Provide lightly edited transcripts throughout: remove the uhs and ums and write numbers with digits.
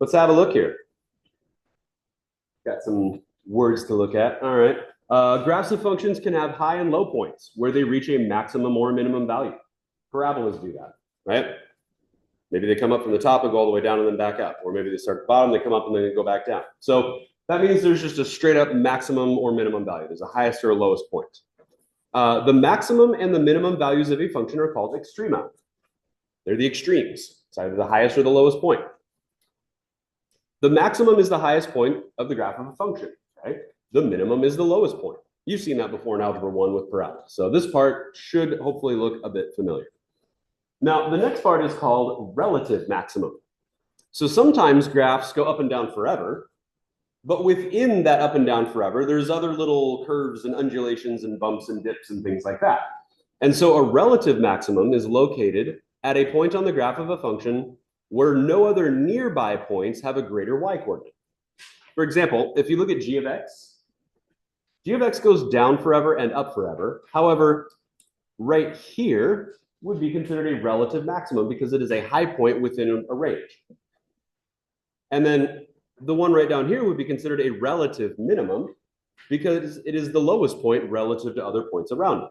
Let's have a look here. Got some words to look at. All right. Graphs of functions can have high and low points where they reach a maximum or minimum value. Parabolas do that, right? Maybe they come up from the top and go all the way down and then back up. Or maybe they start at the bottom, they come up and then they go back down. So that means there's just a straight up maximum or minimum value. There's a highest or a lowest point. The maximum and the minimum values of a function are called extrema. They're the extremes. It's either the highest or the lowest point. The maximum is the highest point of the graph of a function, right? The minimum is the lowest point. You've seen that before in Algebra 1 with parabolas. So this part should hopefully look a bit familiar. Now, the next part is called relative maximum. So sometimes graphs go up and down forever, but within that up and down forever, there's other little curves and undulations and bumps and dips and things like that. And so a relative maximum is located at a point on the graph of a function where no other nearby points have a greater y-coordinate. For example, if you look at g of x goes down forever and up forever. However, right here would be considered a relative maximum because it is a high point within a range. And then the one right down here would be considered a relative minimum because it is the lowest point relative to other points around it.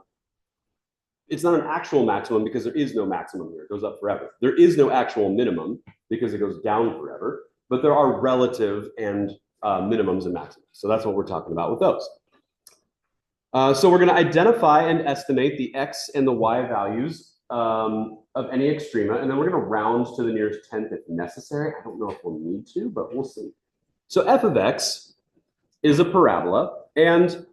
It's not an actual maximum because there is no maximum here. It goes up forever. There is no actual minimum because it goes down forever, but there are relative and minimums and maximums. So that's what we're talking about with those. So we're going to identify and estimate the x and the y values of any extrema, and then we're going to round to the nearest tenth if necessary. I don't know if we'll need to, but we'll see. So f of x is a parabola, and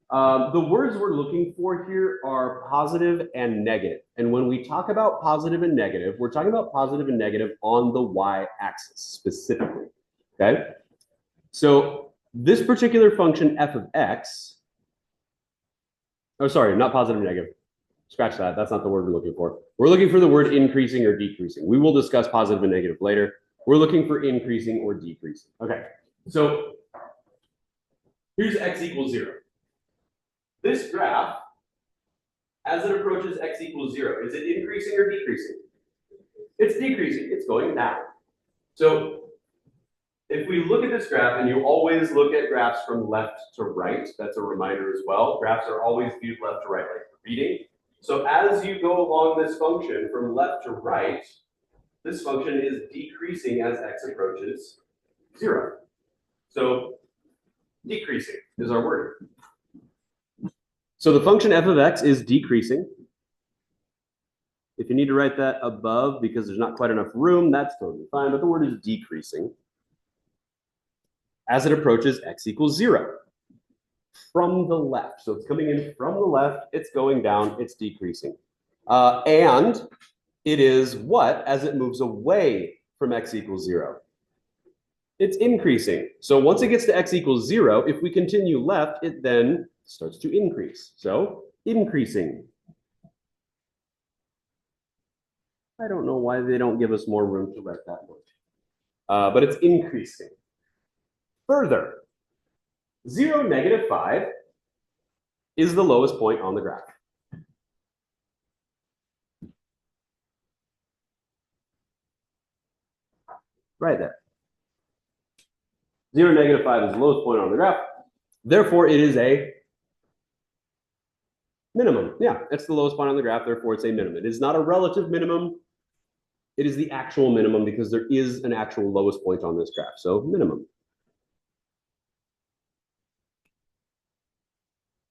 the words we're looking for here are positive and negative. And when we talk about positive and negative, we're talking about positive and negative on the y-axis specifically, okay? So this particular function f of x, oh, sorry, not positive and negative. Scratch that. That's not the word we're looking for. We're looking for the word increasing or decreasing. We will discuss positive and negative later. We're looking for increasing or decreasing. Okay, so here's x equals 0. This graph, as it approaches x equals 0, is it increasing or decreasing? It's decreasing. It's going down. So if we look at this graph, and you always look at graphs from left to right, that's a reminder as well. Graphs are always viewed left to right, like reading. So as you go along this function from left to right, this function is decreasing as x approaches 0. So decreasing is our word. So the function f of x is decreasing. If you need to write that above because there's not quite enough room, that's totally fine, but the word is decreasing as it approaches x equals 0 from the left. So it's coming in from the left, it's going down, it's decreasing. And it is what as it moves away from x equals 0? It's increasing. So once it gets to x equals 0, if we continue left, it then starts to increase. So increasing. I don't know why they don't give us more room to write that much. But it's increasing. Further, 0, -5 is the lowest point on the graph. Right there. 0, -5 is the lowest point on the graph. Therefore, it is a minimum. Yeah, it's the lowest point on the graph. Therefore, it's a minimum. It is not a relative minimum. It is the actual minimum because there is an actual lowest point on this graph. So minimum.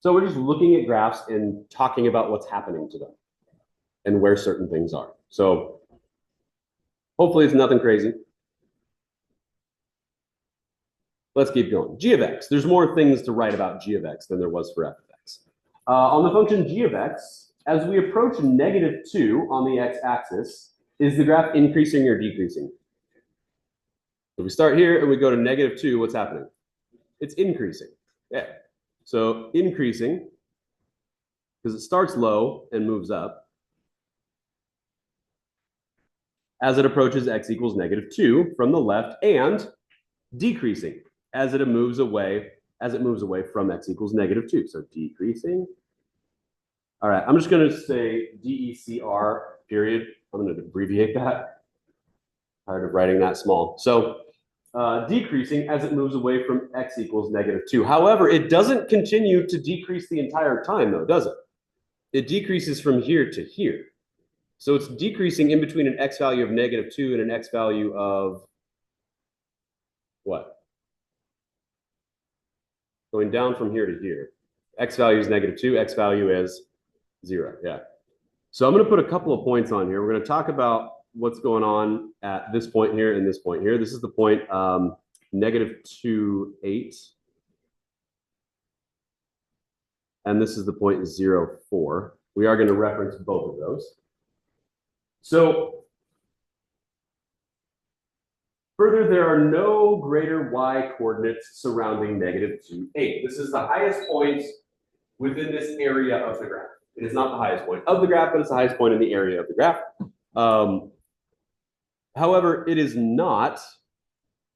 So we're just looking at graphs and talking about what's happening to them and where certain things are. So hopefully it's nothing crazy. Let's keep going. G of x. There's more things to write about g of x than there was for f of x. On the function g of x, as we approach -2 on the x-axis, is the graph increasing or decreasing? So we start here and we go to -2, what's happening? It's increasing. Yeah. So increasing, because it starts low and moves up, as it approaches x equals -2 from the left, and decreasing as it moves away from x equals -2. So decreasing. All right, I'm just going to say DECR period. I'm going to abbreviate that. Tired of writing that small. So decreasing as it moves away from x equals -2. However, it doesn't continue to decrease the entire time, though, does it? It decreases from here to here. So it's decreasing in between an x value of -2 and an x value of what? Going down from here to here. X value is -2, x value is 0. Yeah. So I'm going to put a couple of points on here. We're going to talk about what's going on at this point here and this point here. This is the point -2, 8. And this is the point 0, 4. We are going to reference both of those. So further, there are no greater y coordinates surrounding -2, 8. This is the highest point within this area of the graph. It is not the highest point of the graph, but it's the highest point in the area of the graph. However, it is not,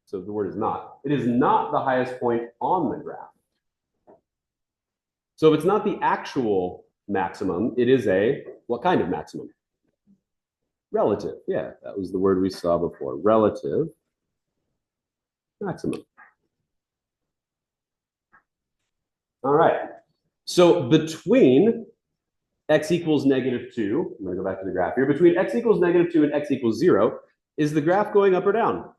so the word is not, it is not the highest point on the graph. So if it's not the actual maximum, it is a, what kind of maximum? Relative. Yeah, that was the word we saw before. Relative maximum. All right. So between x equals -2, I'm going to go back to the graph here. Between x equals -2 and x equals 0, is the graph going up or down?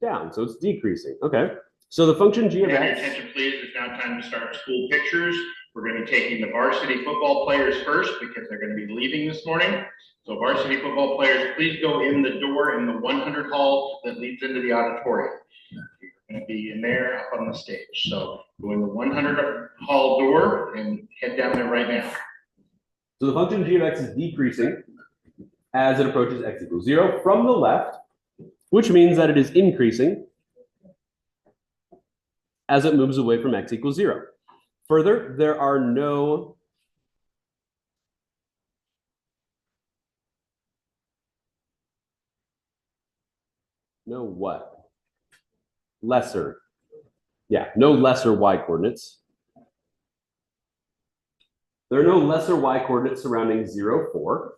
Down. So it's decreasing. Okay. So the function g of x. Attention, please. It's now time to start school pictures. We're going to be taking the varsity football players first because they're going to be leaving this morning. So varsity football players, please go in the door in the 100 hall that leads into the auditorium. You're going to be in there up on the stage. So go in the 100 hall door and head down there right now. So the function g of x is decreasing as it approaches x equals 0 from the left, which means that it is increasing as it moves away from x equals 0. Further, there are no what? Lesser. Yeah, no lesser y coordinates. There are no lesser y coordinates surrounding 0, 4.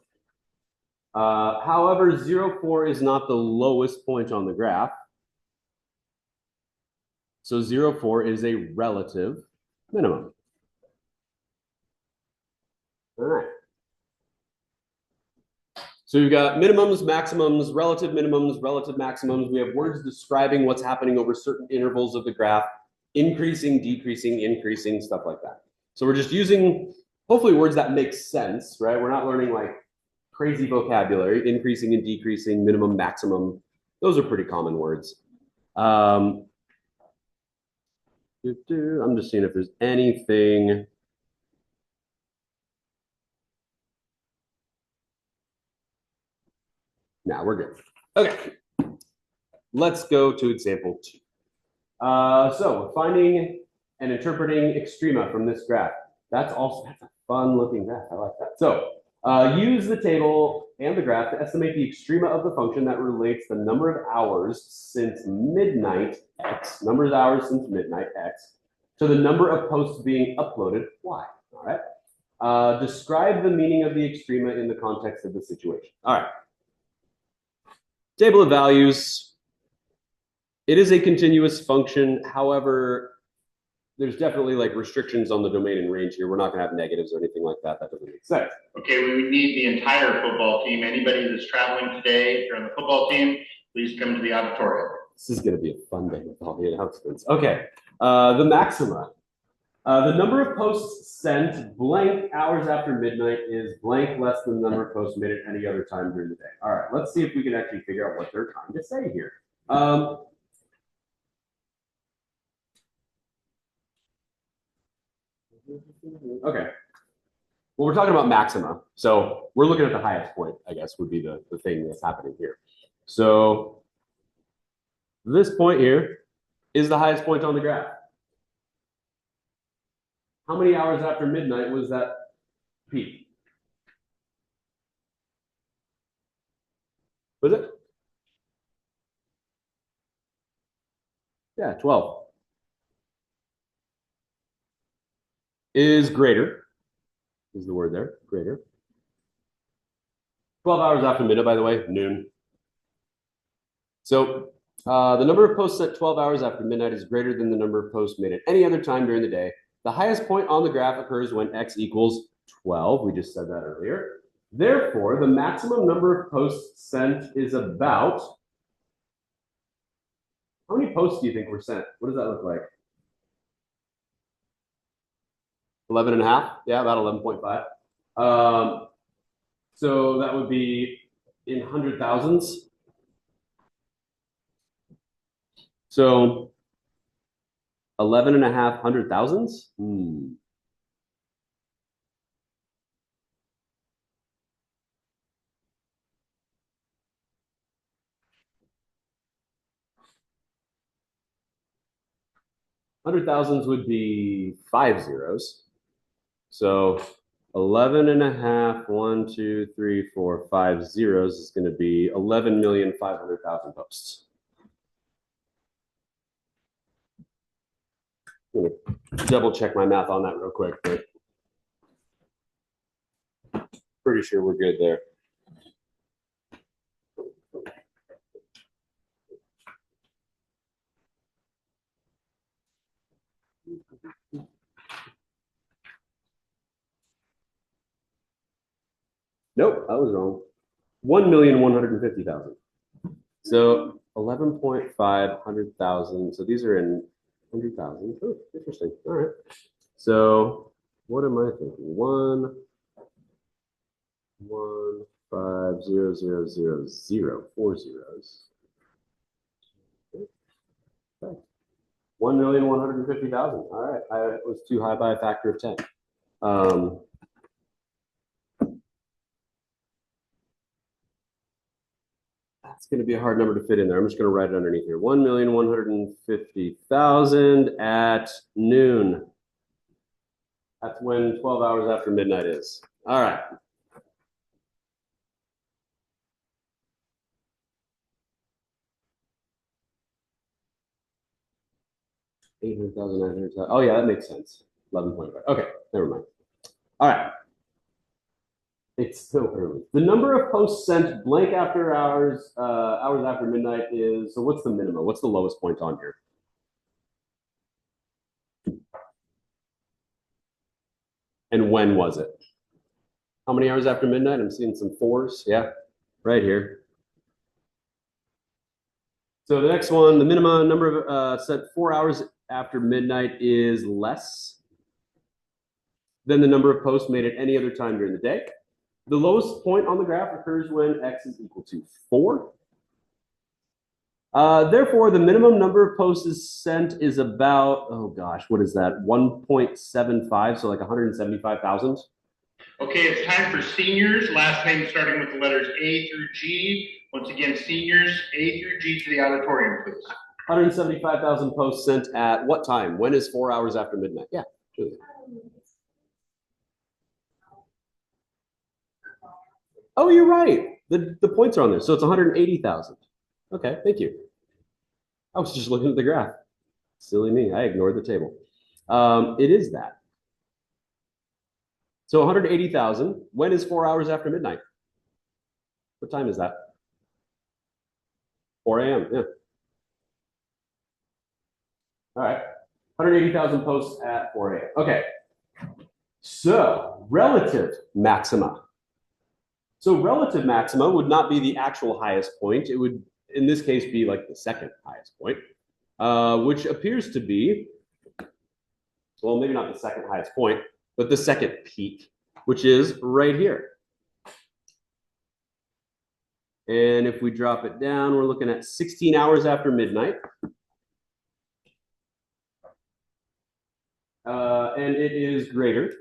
However, 0, 4 is not the lowest point on the graph. So 0, 4 is a relative minimum. All right. So we've got minimums, maximums, relative maximums. We have words describing what's happening over certain intervals of the graph, increasing, decreasing, increasing, stuff like that. So we're just using, hopefully, words that make sense, right? We're not learning like crazy vocabulary, increasing and decreasing, minimum, maximum. Those are pretty common words. I'm just seeing if there's anything. Now we're good. Okay, let's go to example 2. So finding and interpreting extrema from this graph. That's a fun looking graph. I like that. So use the table and the graph to estimate the extrema of the function that relates the number of hours since midnight x, number of hours since midnight x, to the number of posts being uploaded y. All right. Describe the meaning of the extrema in the context of the situation. All right. Table of values. It is a continuous function. However, there's definitely like restrictions on the domain and range here. We're not going to have negatives or anything like that. That doesn't make sense. Okay, we would need the entire football team. Anybody that's traveling today, if you're on the football team, please come to the auditorium. This is going to be a fun day with all the announcements. Okay, the maxima. The number of posts sent blank hours after midnight is blank less than the number of posts made at any other time during the day. All right, let's see if we can actually figure out what they're trying to say here. Okay. Well, we're talking about maxima. So we're looking at the highest point, I guess, would be the thing that's happening here. So this point here is the highest point on the graph. How many hours after midnight was that peak? Was it? Yeah, 12. Is greater, is the word there, greater. 12 hours after midnight, by the way, noon. So the number of posts sent 12 hours after midnight is greater than the number of posts made at any other time during the day. The highest point on the graph occurs when x equals 12. We just said that earlier. Therefore, the maximum number of posts sent is about, how many posts do you think were sent? What does that look like? 11 and a half? Yeah, about 11.5. So that would be in hundred thousands. So 11 and a half hundred thousands? 100,000s would be 5 zeros. So 11 and a half, 1, 2, 3, 4, 5 zeros is going to be 11,500,000 posts. I'm going to double check my math on that real quick, but pretty sure we're good there. Nope, I was wrong. 1,150,000. So 11.5 100,000. So these are in 100,000. Oh, interesting. All right. So what am I thinking? 1,150,000, 4 zeros. Okay. 1,150,000. All right. I was too high by a factor of 10. That's going to be a hard number to fit in there. I'm just going to write it underneath here. 1,150,000 at noon. That's when 12 hours after midnight is. All right. Oh, yeah, that makes sense. 11.5. Okay, never mind. All right. It's still early. The number of posts sent blank after hours, hours after midnight is, so what's the minimum? What's the lowest point on here? And when was it? How many hours after midnight? I'm seeing some fours. Yeah, right here. So the next one, the minimum number of set 4 hours after midnight is less than the number of posts made at any other time during the day. The lowest point on the graph occurs when x is equal to 4. Therefore, the minimum number of posts sent is about, oh gosh, what is that? 1.75, so like 175,000. Okay, it's time for seniors. Last name starting with the letters A through G. Once again, seniors, A through G to the auditorium, please. 175,000 posts sent at what time? When is 4 hours after midnight? Yeah. Julie. Oh, you're right. The points are on there. So it's 180,000. Okay, thank you. I was just looking at the graph. Silly me. I ignored the table. It is that. So 180,000. When is 4 hours after midnight? What time is that? 4 a.m. Yeah. All right. 180,000 posts at 4 a.m. Okay. So relative maxima. So relative maxima would not be the actual highest point. It would, in this case, be like the second highest point, which appears to be, well, maybe not the second highest point, but the second peak, which is right here. And if we drop it down, we're looking at 16 hours after midnight. And it is greater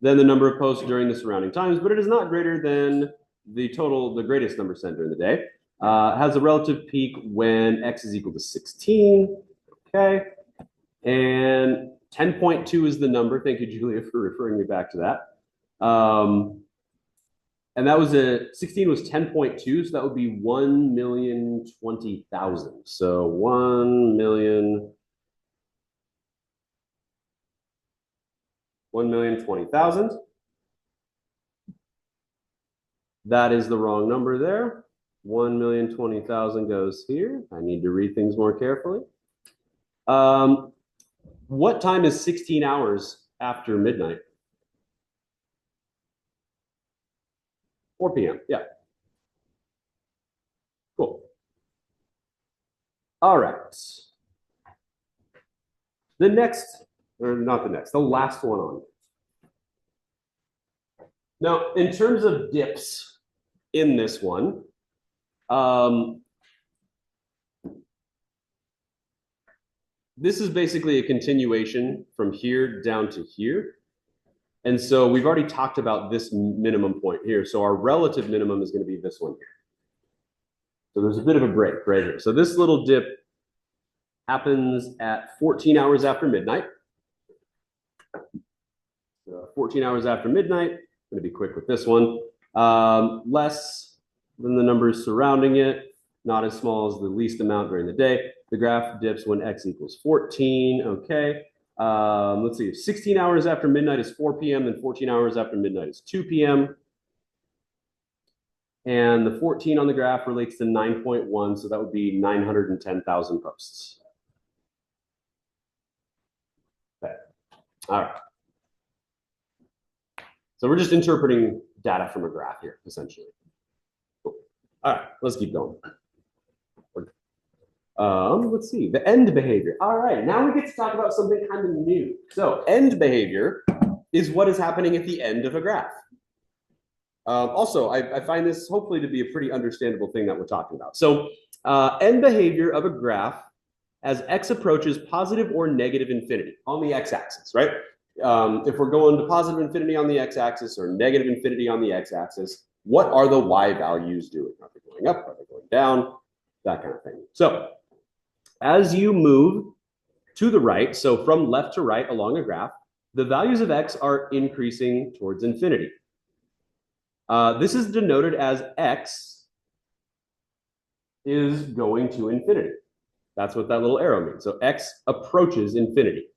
than the number of posts during the surrounding times, but it is not greater than the total, the greatest number sent during the day. Has a relative peak when x is equal to 16. Okay. And 10.2 is the number. Thank you, Julia, for referring me back to that. And that was 16 was 10.2, so that would be 1,020,000. So 1,020,000. That is the wrong number there. 1,020,000 goes here. I need to read things more carefully. What time is 16 hours after midnight? 4 p.m. Yeah. Cool. All right. The next, or not the next, the last one on. Now, in terms of dips in this one, this is basically a continuation from here down to here. And so we've already talked about this minimum point here. So our relative minimum is going to be this one here. So there's a bit of a break right here. So this little dip happens at 14 hours after midnight. 14 hours after midnight. I'm going to be quick with this one. Less than the numbers surrounding it, not as small as the least amount during the day. The graph dips when x equals 14. Okay. Let's see. 16 hours after midnight is 4 p.m. and 14 hours after midnight is 2 p.m. And the 14 on the graph relates to 9.1, so that would be 910,000 posts. Okay. All right. So we're just interpreting data from a graph here, essentially. Cool. All right, let's keep going. Let's see, the end behavior. All right, now we get to talk about something kind of new. So end behavior is what is happening at the end of a graph. Also, I find this hopefully to be a pretty understandable thing that we're talking about. So end behavior of a graph as x approaches positive or negative infinity on the x-axis, right? If we're going to positive infinity on the x-axis or negative infinity on the x-axis, what are the y values doing? Are they going up? Are they going down? That kind of thing. So as you move to the right, so from left to right along a graph, the values of x are increasing towards infinity. This is denoted as x is going to infinity. That's what that little arrow means. So x approaches infinity.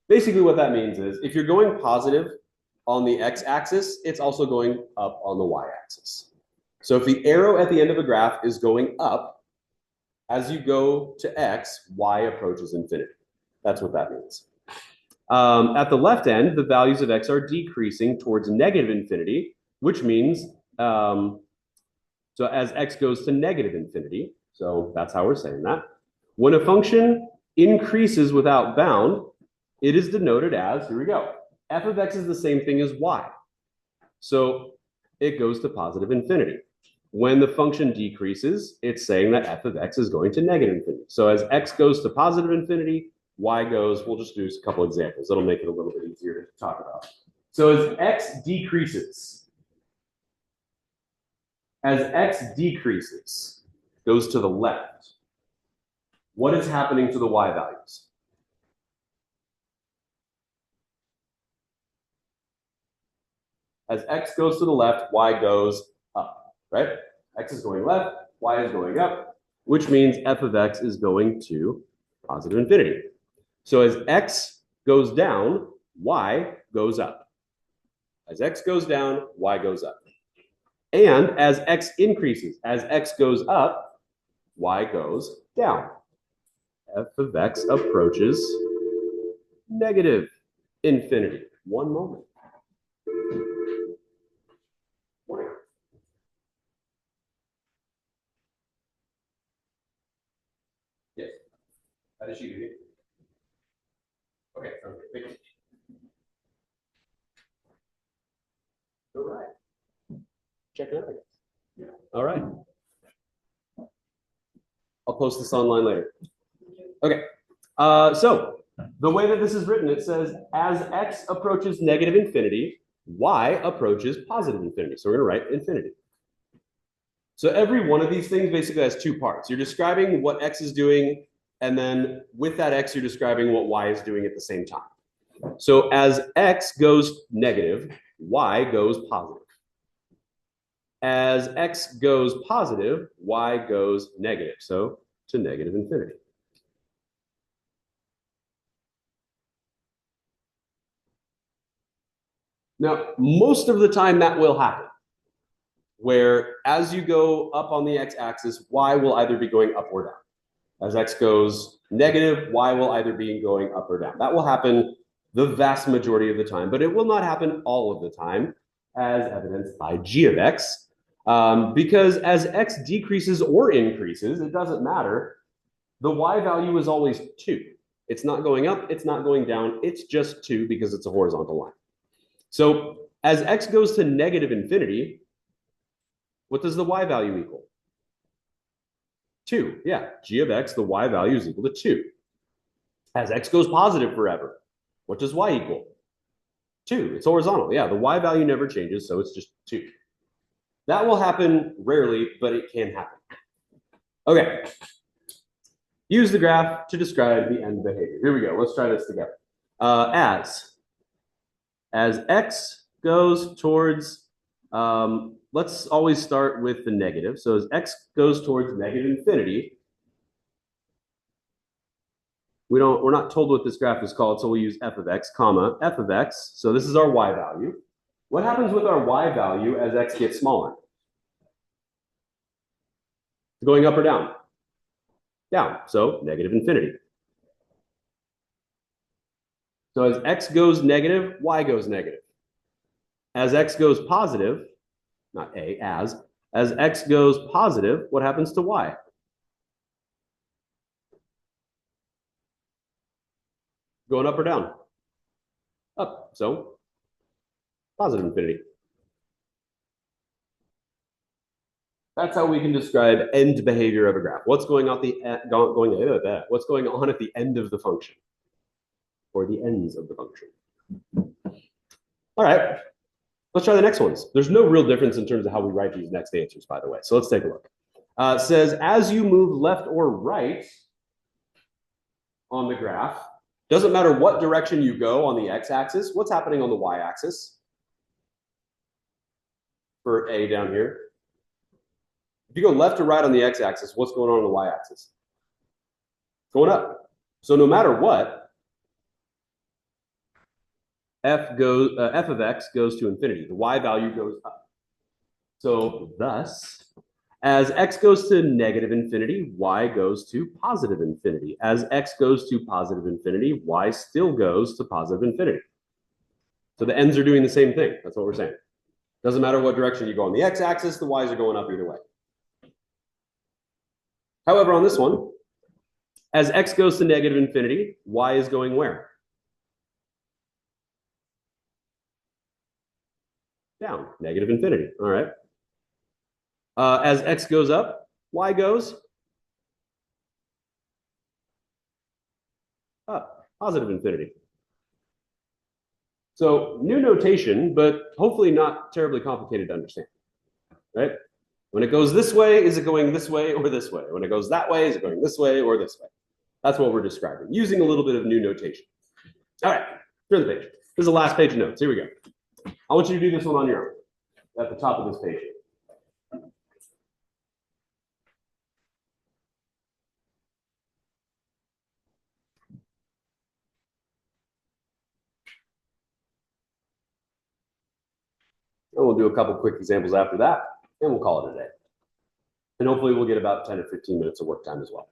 Basically what that means is if you're going positive on the x-axis, it's also going up on the y-axis. So if the arrow at the end of a graph is going up, as you go to x, y approaches infinity. That's what that means. At the left end, the values of x are decreasing towards negative infinity, which means, so as x goes to negative infinity, so that's how we're saying that. When a function increases without bound, it is denoted as, here we go, f of x is the same thing as y. So it goes to positive infinity. When the function decreases, it's saying that f of x is going to negative infinity. So as x goes to positive infinity, y goes, we'll just do a couple examples. That'll make it a little bit easier to talk about. So as x decreases, goes to the left, what is happening to the y values? As x goes to the left, y goes up, right? X is going left, y is going up, which means f of x is going to positive infinity. So as x goes down, y goes up. As x goes down, y goes up. And as x increases, as x goes up, y goes down. F of x approaches negative infinity. One moment. Yes. How did she do it? Okay, okay, thank you. All right. Check it out, I guess. Yeah. All right. I'll post this online later. Okay. So the way that this is written, it says as x approaches negative infinity, y approaches positive infinity. So we're going to write infinity. So every one of these things basically has two parts. You're describing what x is doing, and then with that x, you're describing what y is doing at the same time. So as x goes negative, y goes positive. As x goes positive, y goes negative. So to negative infinity. Now, most of the time that will happen. where as you go up on the x-axis, y will either be going up or down. As x goes negative, y will either be going up or down. That will happen the vast majority of the time, but it will not happen all of the time, as evidenced by g of x. Because as x decreases or increases, it doesn't matter. The y value is always 2. It's not going up, it's not going down, it's just 2 because it's a horizontal line. So as x goes to negative infinity, what does the y value equal? 2. Yeah, g of x, the y value is equal to 2. As x goes positive forever, what does y equal? 2. It's horizontal. Yeah, the y value never changes, so it's just 2. That will happen rarely, but it can happen. Okay. Use the graph to describe the end behavior. Here we go. Let's try this together. As x goes towards, let's always start with the negative. So as x goes towards negative infinity, we're not told what this graph is called, so we'll use f of x, comma, f of x. So this is our y value. What happens with our y value as x gets smaller? Going up or down? Down, so negative infinity. So as x goes negative, y goes negative. As x goes positive, not a, as x goes positive, what happens to y? Going up or down? Up, so positive infinity. That's how we can describe end behavior of a graph. What's going on what's going on at the end of the function, or the ends of the function. All right, let's try the next ones. There's no real difference in terms of how we write these next answers, by the way. So let's take a look. It says, as you move left or right on the graph, doesn't matter what direction you go on the x-axis, what's happening on the y-axis? For A down here. If you go left or right on the x-axis, what's going on the y-axis? Going up. So no matter what, f of x goes to infinity. The y value goes up. So thus, as x goes to negative infinity, y goes to positive infinity. As x goes to positive infinity, y still goes to positive infinity. So the ends are doing the same thing. That's what we're saying. Doesn't matter what direction you go on the x-axis, the y's are going up either way. However, on this one, as x goes to negative infinity, y is going where? Down, negative infinity. All right. As x goes up, y goes up, positive infinity. So new notation, but hopefully not terribly complicated to understand, right? When it goes this way, is it going this way or this way? When it goes that way, is it going this way or this way? That's what we're describing, using a little bit of new notation. All right, turn the page. This is the last page of notes. Here we go. I want you to do this one on your own, at the top of this page. And we'll do a couple quick examples after that, and we'll call it a day. And hopefully we'll get about 10 or 15 minutes of work time as well.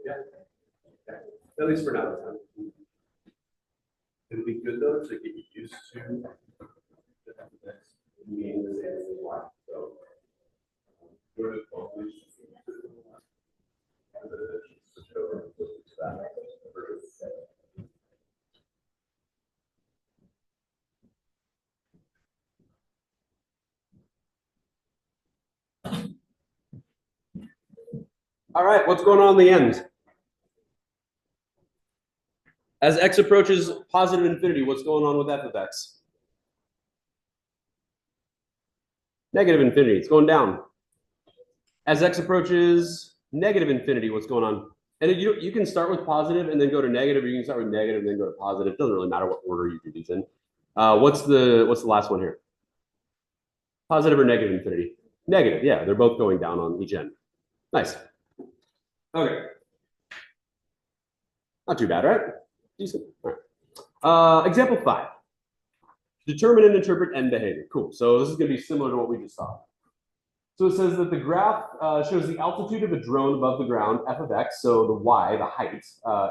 Yeah. At least for now. It'll be good though to get you used to being the same as y. So go to switch over to that. All right, what's going on in the end? As x approaches positive infinity, what's going on with f of x? Negative infinity, it's going down. As x approaches negative infinity, what's going on? And you can start with positive and then go to negative, or you can start with negative and then go to positive. It doesn't really matter what order you do these in. What's the last one here? Positive or negative infinity? Negative, yeah, they're both going down on each end. Nice. Okay. Not too bad, right? Decent. All right. Example 5. Determine and interpret end behavior. Cool. So this is going to be similar to what we just saw. So it says that the graph shows the altitude of a drone above the ground, f of x, so the y, the height,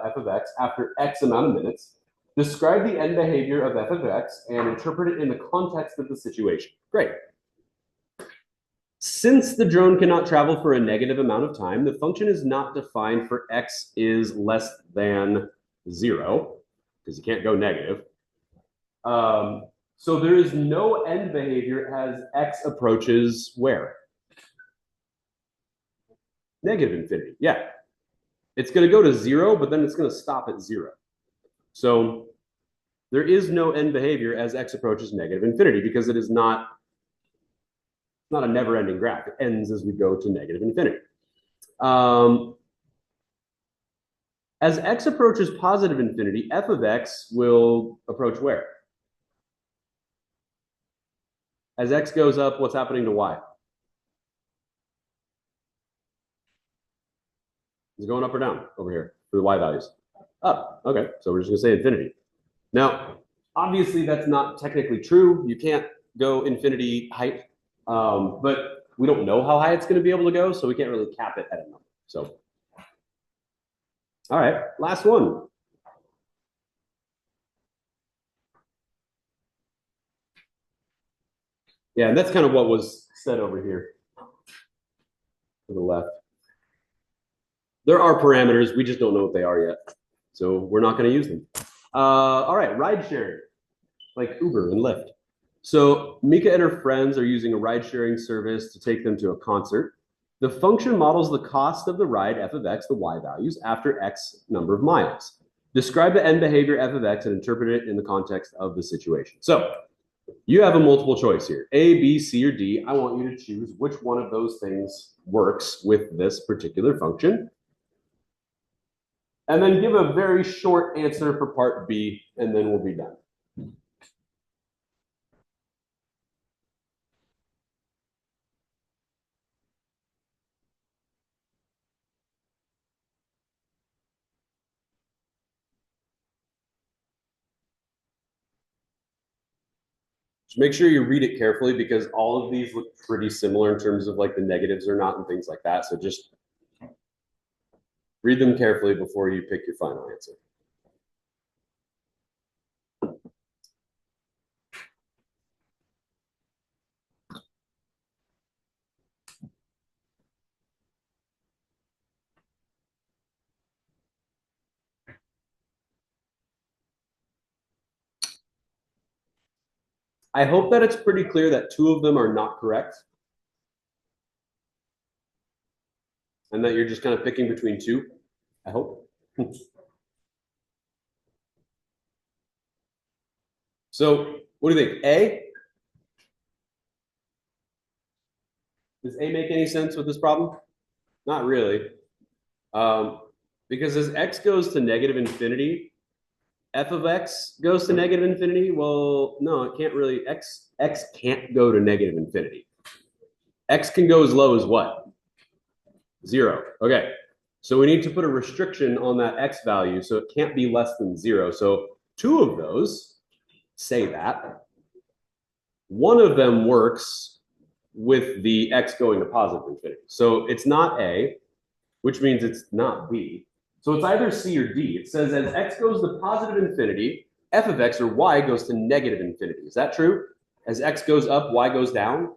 f of x, after x amount of minutes. Describe the end behavior of f of x and interpret it in the context of the situation. Great. Since the drone cannot travel for a negative amount of time, the function is not defined for x is less than 0, because you can't go negative. So there is no end behavior as x approaches where? Negative infinity, yeah. It's going to go to 0, but then it's going to stop at 0. So there is no end behavior as x approaches negative infinity because it is not a never-ending graph. It ends as we go to negative infinity. As x approaches positive infinity, f of x will approach where? As x goes up, what's happening to y? Is it going up or down over here for the y values? Up. Okay, so we're just going to say infinity. Now, obviously, that's not technically true. You can't go infinity height, but we don't know how high it's going to be able to go, so we can't really cap it at a number. So, all right, last one. Yeah, and that's kind of what was said over here to the left. There are parameters. We just don't know what they are yet. So we're not going to use them. All right, ride sharing, like Uber and Lyft. So Mika and her friends are using a ride sharing service to take them to a concert. The function models the cost of the ride, f of x, the y values, after x number of miles. Describe the end behavior, f of x, and interpret it in the context of the situation. So you have a multiple choice here, A, B, C, or D. I want you to choose which one of those things works with this particular function. And then give a very short answer for part B, and then we'll be done. Just make sure you read it carefully because all of these look pretty similar in terms of like the negatives or not and things like that. So just read them carefully before you pick your final answer. I hope that it's pretty clear that 2 of them are not correct. And that you're just kind of picking between 2. I hope. So what do you think? A? Does A make any sense with this problem? Not really. Because as x goes to negative infinity, f of x goes to negative infinity. Well, no, it can't really. X can't go to negative infinity. X can go as low as what? 0. Okay. So we need to put a restriction on that x value, so it can't be less than 0. So 2 of those say that. One of them works with the x going to positive infinity. So it's not A, which means it's not B. So it's either C or D. It says as x goes to positive infinity, f of x or y goes to negative infinity. Is that true? As x goes up, y goes down?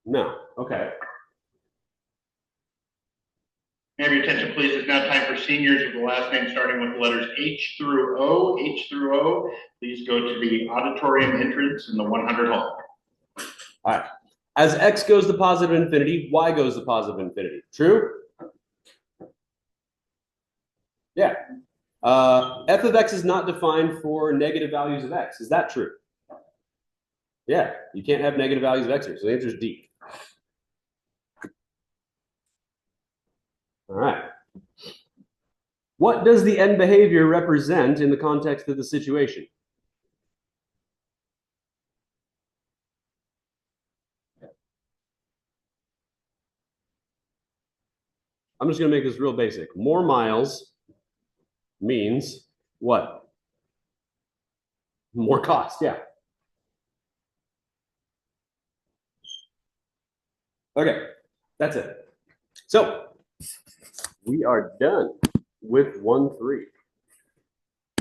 No. Okay. May I have your attention, please? It's now time for seniors with the last name starting with the letters H through O. H through O. Please go to the auditorium entrance in the 100 hall. All right. As x goes to positive infinity, y goes to positive infinity. True? Yeah. F of x is not defined for negative values of x. Is that true? Yeah, you can't have negative values of x here. So the answer is D. All right. What does the end behavior represent in the context of the situation? I'm just going to make this real basic. More miles means what? More cost, yeah. Okay, that's it. So we are done with 1-3.